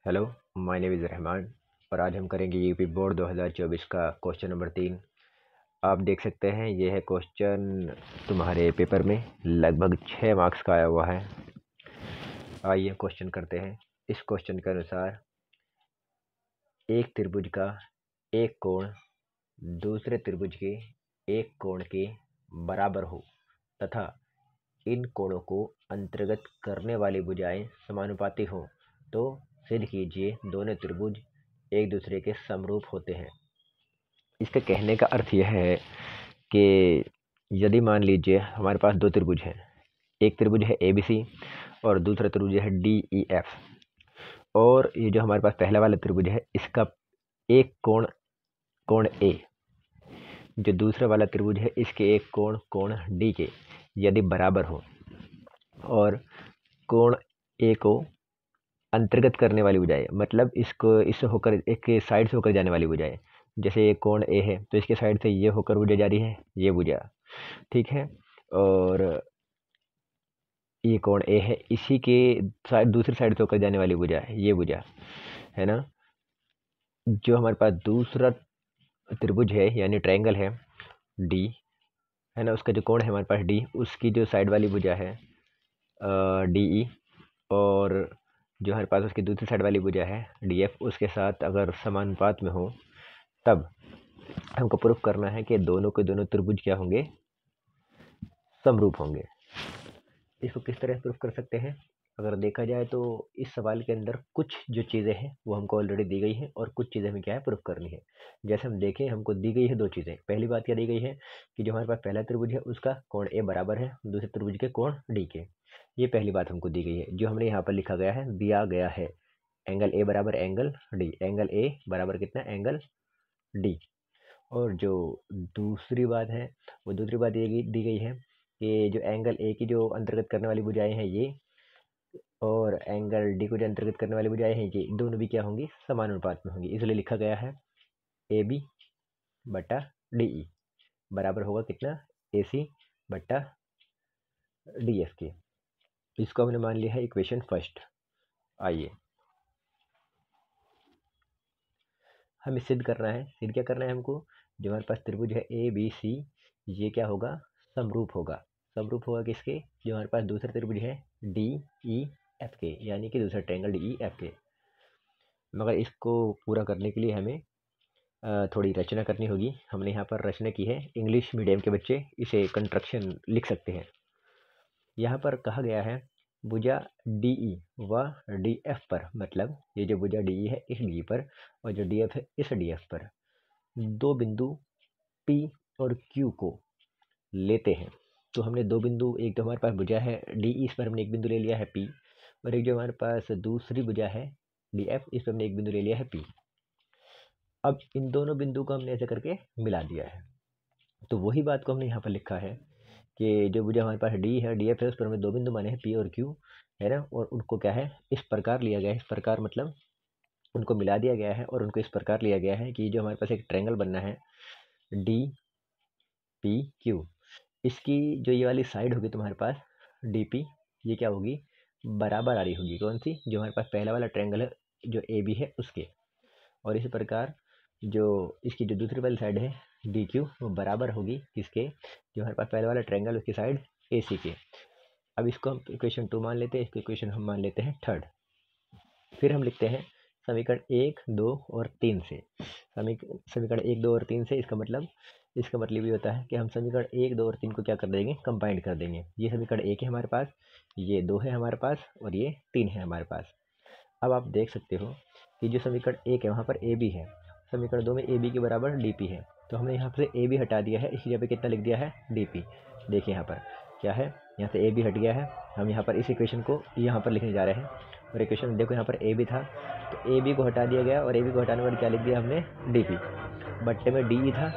Hello, my name is Rahman और आज हम करेंगे यूपी बोर्ड 2024 का क्वेश्चन नंबर 3। आप देख सकते हैं ये है क्वेश्चन तुम्हारे पेपर में लगभग 6 मार्क्स का आया हुआ है। आइए क्वेश्चन करते हैं। इस क्वेश्चन के अनुसार एक त्रिभुज का एक कोण दूसरे त्रिभुज के एक कोण के बराबर हो तथा इन कोणों को अंतर्गत करने वाली भुजाएं समानुपाती हों तो सिद्ध कीजिए दोनों त्रिभुज एक दूसरे के समरूप होते हैं। इसके कहने का अर्थ यह है कि यदि मान लीजिए हमारे पास दो त्रिभुज हैं, एक त्रिभुज है ABC और दूसरा त्रिभुज है DEF, और ये जो हमारे पास पहला वाला त्रिभुज है इसका एक कोण A, जो दूसरा वाला त्रिभुज है इसके एक कोण D के यदि बराबर हो और कोण A को अंतर्गत करने वाली भुजाएं, मतलब इसको इससे होकर एक साइड से होकर जाने वाली भुजाएं, जैसे ये कोण A है तो इसके साइड से ये होकर भुजा जा रही है, ये भुजा, ठीक है। और ये कोण A है, इसी के साइड दूसरी साइड से होकर जाने वाली भुजा है, ये भुजा है ना। जो हमारे पास दूसरा त्रिभुज है यानी ट्रायंगल है D, है ना, उसका जो कोण है हमारे पास D, उसकी जो साइड वाली भुजा है DE, और जो हमारे पास उसकी दूसरी साइड वाली भुजा है DF, उसके साथ अगर समानुपात में हो तब हमको प्रूफ करना है कि दोनों के दोनों त्रिभुज क्या होंगे, समरूप होंगे। इसको किस तरह प्रूफ कर सकते हैं? अगर देखा जाए तो इस सवाल के अंदर कुछ जो चीज़ें हैं वो हमको ऑलरेडी दी गई हैं और कुछ चीज़ें हमें क्या है प्रूफ करनी है। जैसे हम देखें, हमको दी गई है दो चीज़ें। पहली बात क्या दी गई है कि जो हमारे पास पहला त्रिभुज है उसका कोण A बराबर है दूसरे त्रिभुज के कोण D के। ये पहली बात हमको दी गई है। जो हमने यहाँ पर लिखा गया है, दिया गया है एंगल A बराबर एंगल D, एंगल A बराबर कितना, एंगल D। और जो दूसरी बात है, वो दूसरी बात ये दी गई है कि जो एंगल A की जो अंतर्गत करने वाली भुजाएं हैं ये, और एंगल D को जो अंतर्गत करने वाली भुजाएं हैं ये, दोनों भी क्या होंगी, समानुपात में होंगी। इसलिए लिखा गया है AB बटा DE बराबर होगा कितना, AC बटा DF के। इसको हमने मान लिया है इक्वेशन फर्स्ट। आइए हमें सिद्ध करना है। सिद्ध क्या करना है हमको? जो हमारे पास त्रिभुज है ABC, ये क्या होगा, समरूप होगा। समरूप होगा किसके? जो हमारे पास दूसरा त्रिभुज है DEF के, यानी कि दूसरा ट्रायंगल DEF के। मगर इसको पूरा करने के लिए हमें थोड़ी रचना करनी होगी। हमने यहाँ पर रचना की है, इंग्लिश मीडियम के बच्चे इसे कंस्ट्रक्शन लिख सकते हैं। यहाँ पर कहा गया है भुजा DE व DF पर, मतलब ये जो भुजा DE है इस DE पर और जो DF है इस DF पर दो बिंदु P और Q को लेते हैं। तो हमने दो बिंदु, एक तो हमारे पास भुजा है DE, इस पर हमने एक बिंदु ले लिया है P, और एक जो हमारे पास दूसरी भुजा है DF, इस पर हमने एक बिंदु ले लिया है P। अब इन दोनों बिंदु को हमने ऐसे करके मिला दिया है। तो वही बात को हमने यहाँ पर लिखा है कि जो भुजा हमारे पास D है DF है, उस पर हमें दो बिंदु माने हैं P और Q, है ना, और उनको क्या है, इस प्रकार लिया गया है। इस प्रकार मतलब उनको मिला दिया गया है और उनको इस प्रकार लिया गया है कि जो हमारे पास एक ट्रायंगल बनना है DPQ, इसकी जो ये वाली साइड होगी तुम्हारे पास DP, ये क्या होगी, बराबर आ रही होगी। कौन सी? जो हमारे पास पहला वाला ट्रायंगल है जो AB है उसके। और इसी प्रकार जो इसकी जो दूसरी वाली साइड है DQ, वो बराबर होगी किसके, जो हमारे पास पहले वाला ट्रायंगल उसकी साइड AC के। अब इसको हम इक्वेशन 2 मान लेते हैं, इसको इक्वेशन हम मान लेते हैं थर्ड। फिर हम लिखते हैं समीकरण 1, 2 और 3 से। समीकरण 1, 2 और 3 से, इसका मतलब ये होता है कि हम समीकरण 1, 2 और 3 को क्या कर देंगे, कंबाइंड कर देंगे। ये समीकरण 1 है हमारे पास, ये 2 है हमारे पास, और ये 3 है हमारे पास। अब आप देख सकते हो कि जो समीकरण 1 है वहाँ पर AB है, समीकरण 2 में AB के बराबर DP है, तो हमने यहाँ से AB हटा दिया है, इस जगह पे कितना लिख दिया है, DP। देखिए यहाँ पर क्या है, यहाँ से AB हट गया है, हम यहाँ पर इस इक्वेशन को यहाँ पर लिखने जा रहे हैं। और इक्वेशन देखो यहाँ पर AB था तो AB को हटा दिया गया, और AB को हटाने पर क्या लिख दिया हमने, DP। बट्टे में DE था,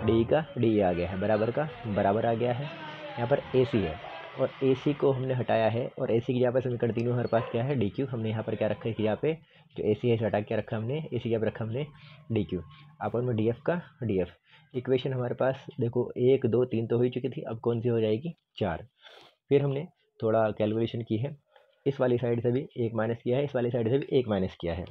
DE का DE आ गया है, बराबर का बराबर आ गया है। यहाँ पर AC है और AC को हमने हटाया है, और AC की जगह पर समीकरण 3 में हमारे पास क्या है, DQ। हमने यहाँ पर क्या रखा है कि यहाँ पे जो AC है हटा के रखा हमने, AC की जगह रखा हमने DQ। अपन में DF का DF। इक्वेशन हमारे पास देखो 1, 2, 3 तो हो ही चुकी थी, अब कौन सी हो जाएगी, 4। फिर हमने थोड़ा कैलकुलेशन की है, इस वाली साइड से भी 1 माइनस किया है, इस वाली साइड से भी 1 माइनस किया है।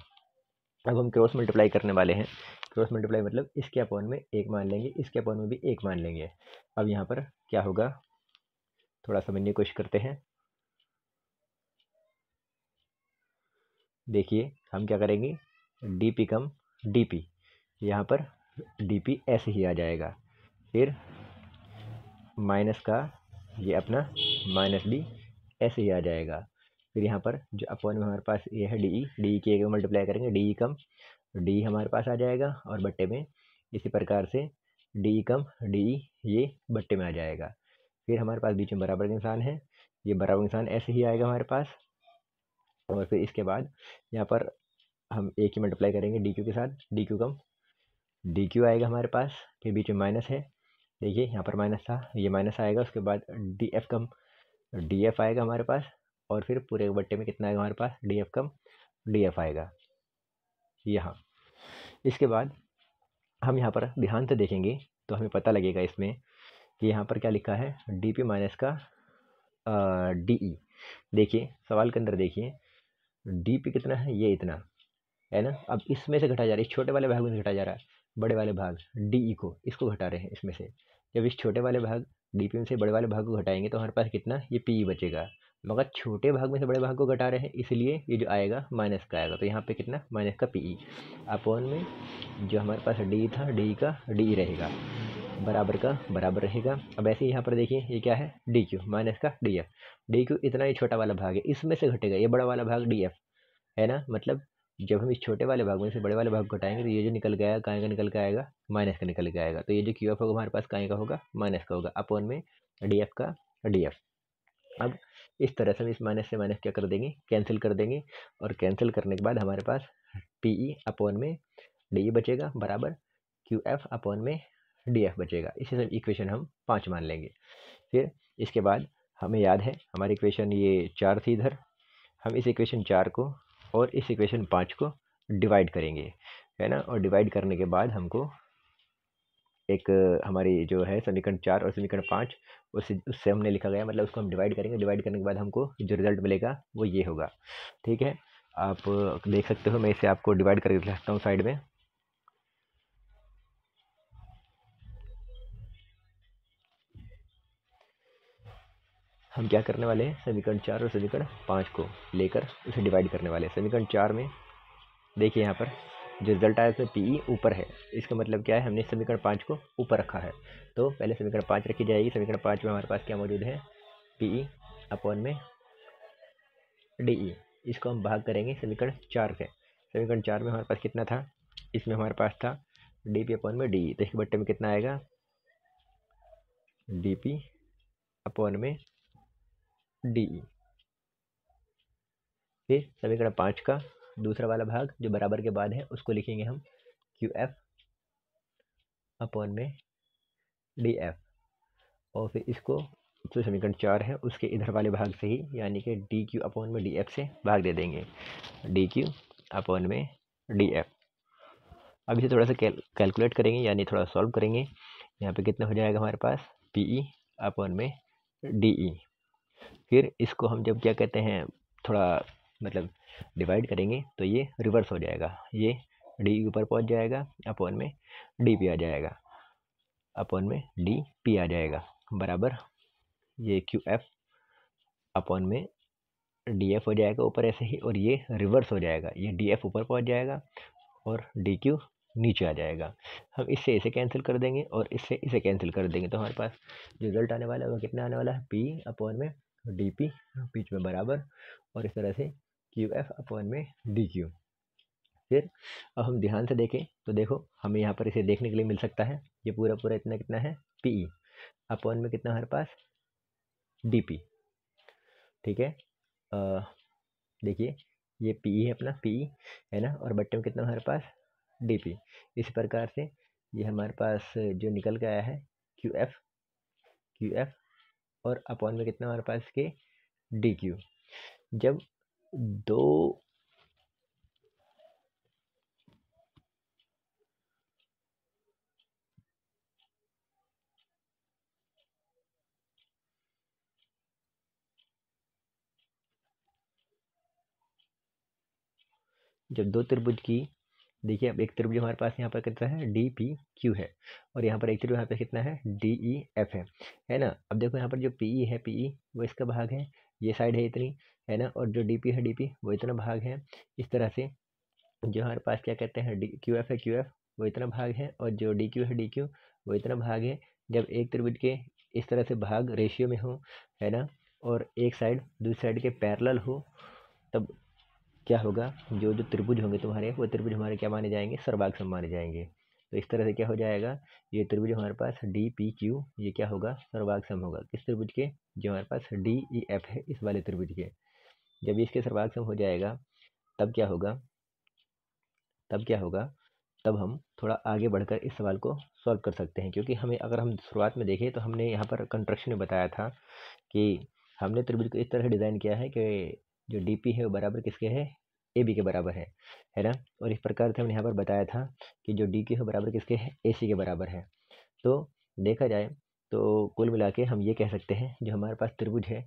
अब हम क्रॉस मल्टीप्लाई करने वाले हैं। क्रॉस मल्टीप्लाई मतलब इसके अपॉन में 1 मान लेंगे, इसके अपॉन में भी 1 मान लेंगे। अब यहाँ पर क्या होगा, थोड़ा समझने की कोशिश करते हैं। देखिए हम क्या करेंगे, डी पी कम डी पी, यहाँ पर डी पी ऐसे ही आ जाएगा। फिर माइनस का ये अपना माइनस भी ऐसे ही आ जाएगा। फिर यहाँ पर जो अपॉन में हमारे पास ये है डी के मल्टीप्लाई करेंगे, डी कम डी हमारे पास आ जाएगा और बट्टे में इसी प्रकार से डी कम डी ये बट्टे में आ जाएगा। फिर हमारे पास बीच में बराबर का निशान है, ये बराबर निशान ऐसे ही आएगा हमारे पास। और फिर इसके बाद यहाँ पर हम एक ही मल्टीप्लाई करेंगे डी क्यू के साथ, डी क्यू कम डी क्यू आएगा हमारे पास। फिर बीच में माइनस है, देखिए यहाँ पर माइनस था, ये माइनस आएगा। उसके बाद डी एफ कम डी एफ आएगा हमारे पास। और फिर पूरे बट्टे में कितना आएगा हमारे पास, डी एफ कम डी एफ आएगा यहाँ। इसके बाद हम यहाँ पर ध्यान से देखेंगे तो हमें पता लगेगा इसमें कि यहाँ पर क्या लिखा है, डी पी माइनस का डी ई। देखिए सवाल के अंदर देखिए, डी पी कितना है, ये इतना है ना। अब इसमें से घटा जा रहा है, इस छोटे वाले भाग में से घटा जा रहा है बड़े वाले भाग डी ई को, इसको घटा रहे हैं इसमें से। जब इस छोटे वाले भाग डी पी में से बड़े वाले भाग को घटाएंगे तो हमारे पास कितना, ये पी ई बचेगा। मगर छोटे भाग में से बड़े भाग को घटा रहे हैं, इसलिए ये जो आएगा माइनस का आएगा। तो यहाँ पे कितना, माइनस का पी ई अपॉन में जो हमारे पास डी था, डी का डी रहेगा, बराबर का बराबर रहेगा। अब ऐसे ही यहाँ पर देखिए ये क्या है, डी क्यू माइनस का डी एफ। डी क्यू इतना ही छोटा वाला भाग है, इसमें से घटेगा ये बड़ा वाला भाग डी एफ, है ना। मतलब जब हम इस छोटे वाले भाग में से बड़े वाले भाग को घटाएंगे तो ये जो निकल गया काय का निकल के आएगा, माइनस का निकल के आएगा। तो ये जो क्यू एफ होगा हमारे पास काय का होगा, माइनस का होगा, अपॉन में डी एफ का डी एफ। अब इस तरह से हम इस माइनस से माइनस क्या कर देंगे, कैंसिल कर देंगे। और कैंसिल करने के बाद हमारे पास पी ई अपॉन में डी ई बचेगा, बराबर क्यू एफ अपॉन में डी एफ बचेगा। इसी से इक्वेशन हम 5 मान लेंगे। फिर इसके बाद हमें याद है हमारी इक्वेशन ये 4 थी इधर, हम इस इक्वेशन 4 को और इस इक्वेशन 5 को डिवाइड करेंगे, है ना। और डिवाइड करने के बाद हमको एक हमारी जो है समीकरण 4 और समीकरण 5 उससे हमने लिखा गया, मतलब उसको हम डिवाइड करेंगे। डिवाइड करने के बाद हमको जो रिजल्ट मिलेगा वो ये होगा, ठीक है। आप देख सकते हो, मैं इसे आपको डिवाइड करके दिखा सकता हूँ साइड में। हम क्या करने वाले हैं, समीकरण 4 और समीकरण 5 को लेकर उसे डिवाइड करने वाले हैं। समीकरण 4 में देखिए यहाँ पर जो रिजल्ट आया उसमें पी ई ऊपर है, इसका मतलब क्या है, हमने समीकरण 5 को ऊपर रखा है। तो पहले समीकरण 5 रखी जाएगी। समीकरण 5 में हमारे पास क्या मौजूद है, पी ई अपॉन में डी ई। इसको हम भाग करेंगे समीकरण 4 से। समीकरण 4 में हमारे पास कितना था, इसमें हमारे पास था डी पी अपॉन में डी ई। तो इसके बट्टे में कितना आएगा, डी पी अपॉन में डी ई। फिर समीकरण 5 का दूसरा वाला भाग जो बराबर के बाद है उसको लिखेंगे हम क्यू एफ अपॉन में डी एफ। और फिर इसको जो समीकरण 4 है उसके इधर वाले भाग से ही, यानी कि डी क्यू अपॉन में डी एफ से भाग दे देंगे, डी क्यू अपॉन में डी एफ। अब इसे थोड़ा सा कैलकुलेट करेंगे, यानी थोड़ा सॉल्व करेंगे। यहाँ पे कितना हो जाएगा हमारे पास, पी ई अपॉन में डी ई। फिर इसको हम जब क्या कहते हैं, थोड़ा मतलब डिवाइड करेंगे तो ये रिवर्स हो जाएगा, ये डी ऊपर पहुँच जाएगा, अपॉन में डी पी आ जाएगा, अपॉन में डी पी आ जाएगा, बराबर ये क्यू एफ अपॉन में डी एफ हो जाएगा ऊपर ऐसे ही। और ये रिवर्स हो जाएगा, ये डी एफ ऊपर पहुँच जाएगा और डी क्यू नीचे आ जाएगा। हम इससे इसे कैंसिल कर देंगे और इससे इसे कैंसिल कर देंगे, तो हमारे पास जो रिजल्ट आने वाला है वो कितना आने वाला है, पी अपॉन में डी पी, बीच में बराबर, और इस तरह से क्यू एफ अपॉन में डी क्यू। फिर अब हम ध्यान से देखें तो देखो हमें यहाँ पर इसे देखने के लिए मिल सकता है, ये पूरा पूरा इतना कितना है, पी ई अपॉन में कितना हमारे पास, डी पी, ठीक है। देखिए ये पी ई है अपना, पी ई है ना, और बट्टे में कितना हमारे पास, डी पी। इस प्रकार से ये हमारे पास जो निकल के आया है क्यू एफ और अपॉन में कितना हमारे पास के डी क्यू। जब दो जब दो त्रिभुज की, देखिए अब एक त्रिभुज हमारे पास यहाँ पर कितना है, डी पी क्यू है, और यहाँ पर एक त्रिभुज यहाँ पे कितना है, डी ई एफ है ना। अब देखो यहाँ पर जो पी ई है, पी ई वो इसका भाग है, ये साइड है इतनी, है ना, और जो डी पी है, डी पी वो इतना भाग है। इस तरह से जो हमारे पास क्या कहते हैं, डी क्यू एफ है, क्यू एफ वो इतना भाग है, और जो डी क्यू है, डी क्यू वो इतना भाग है। जब एक त्रिभुज के इस तरह से भाग रेशियो में हो, है ना, और एक साइड दूसरी साइड के पैरेलल हो, तब क्या होगा, जो जो त्रिभुज होंगे तुम्हारे, वो त्रिभुज हमारे क्या माने जाएंगे, सर्वांग सम माने जाएंगे। तो इस तरह से क्या हो जाएगा, ये त्रिभुज हमारे पास डी पी क्यू ये क्या होगा, सर्वांग सम होगा। किस त्रिभुज के, जो हमारे पास डी ई एफ है, इस वाले त्रिभुज के। जब इसके सर्वांग सम हो जाएगा, तब क्या होगा, तब क्या होगा, तब हम थोड़ा आगे बढ़कर इस सवाल को सॉल्व कर सकते हैं। क्योंकि हमें, अगर हम शुरुआत में देखें तो हमने यहाँ पर कंस्ट्रक्शन में बताया था कि हमने त्रिभुज को इस तरह डिज़ाइन किया है कि जो डी पी है वो बराबर किसके है, ए बी के बराबर है ना। और इस प्रकार से हमने यहाँ पर बताया था कि जो डी क्यू है बराबर किसके है, ए सी के बराबर है। तो देखा जाए तो कुल मिला के हम ये कह सकते हैं, जो हमारे पास त्रिभुज है,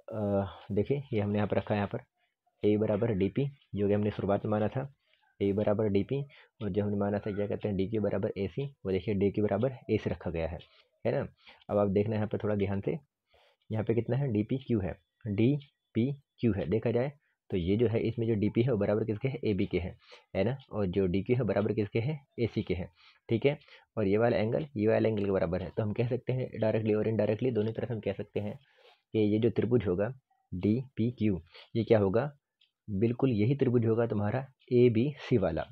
देखिए ये हमने यहाँ पर रखा है, यहाँ पर ए बराबर डी पी, जो कि हमने शुरुआत में माना था ए बराबर डी पी, और जो हमने माना था क्या कहते हैं, डी क्यू बराबर ए सी, वो देखिए डी क्यू बराबर ए से रखा गया है ना। अब आप देखना यहाँ पर थोड़ा ध्यान से, यहाँ पे कितना है, डी पी क्यू है, देखा जाए तो ये जो है, इसमें जो डी पी है वो बराबर किसके है, ए बी के है ना, और जो डी क्यू है बराबर किसके है, ए सी के है, ठीक है। और ये वाला एंगल ये वाला एंगल के बराबर है। तो हम कह सकते हैं डायरेक्टली और इनडायरेक्टली दोनों तरफ हम कह सकते हैं कि ये जो त्रिभुज होगा डी पी क्यू, ये क्या होगा, बिल्कुल यही त्रिभुज होगा तुम्हारा ए बी सी वाला।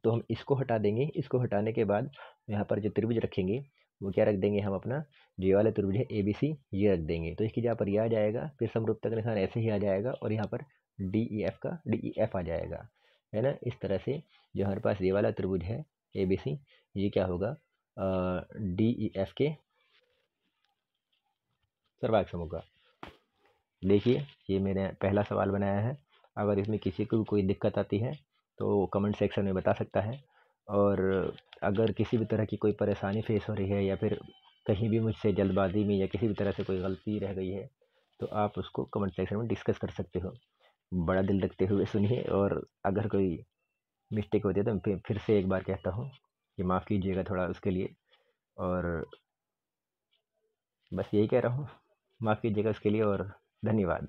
तो हम इसको हटा देंगे, इसको हटाने के बाद यहाँ पर जो त्रिभुज रखेंगे वो क्या रख देंगे, हम अपना जो ये वाला त्रिभुज है ए बी सी ये रख देंगे। तो इसकी जगह पर ये आ जाएगा, फिर समरूपता का निशान ऐसे ही आ जाएगा, और यहाँ पर डी ई एफ आ जाएगा, है ना। इस तरह से जो हमारे पास ये वाला त्रिभुज है ए बी सी, ये क्या होगा, डी ई एफ के सर्वांग सम होगा। देखिए ये मैंने पहला सवाल बनाया है। अगर इसमें किसी को भी कोई दिक्कत आती है तो कमेंट सेक्शन में बता सकता है, और अगर किसी भी तरह की कोई परेशानी फेस हो रही है, या फिर कहीं भी मुझसे जल्दबाजी में या किसी भी तरह से कोई गलती रह गई है, तो आप उसको कमेंट सेक्शन में डिस्कस कर सकते हो। बड़ा दिल रखते हुए सुनिए, और अगर कोई मिस्टेक होती है तो मैं फिर से एक बार कहता हूँ कि माफ़ कीजिएगा थोड़ा उसके लिए, और बस यही कह रहा हूँ, माफ़ कीजिएगा उसके लिए, और धन्यवाद।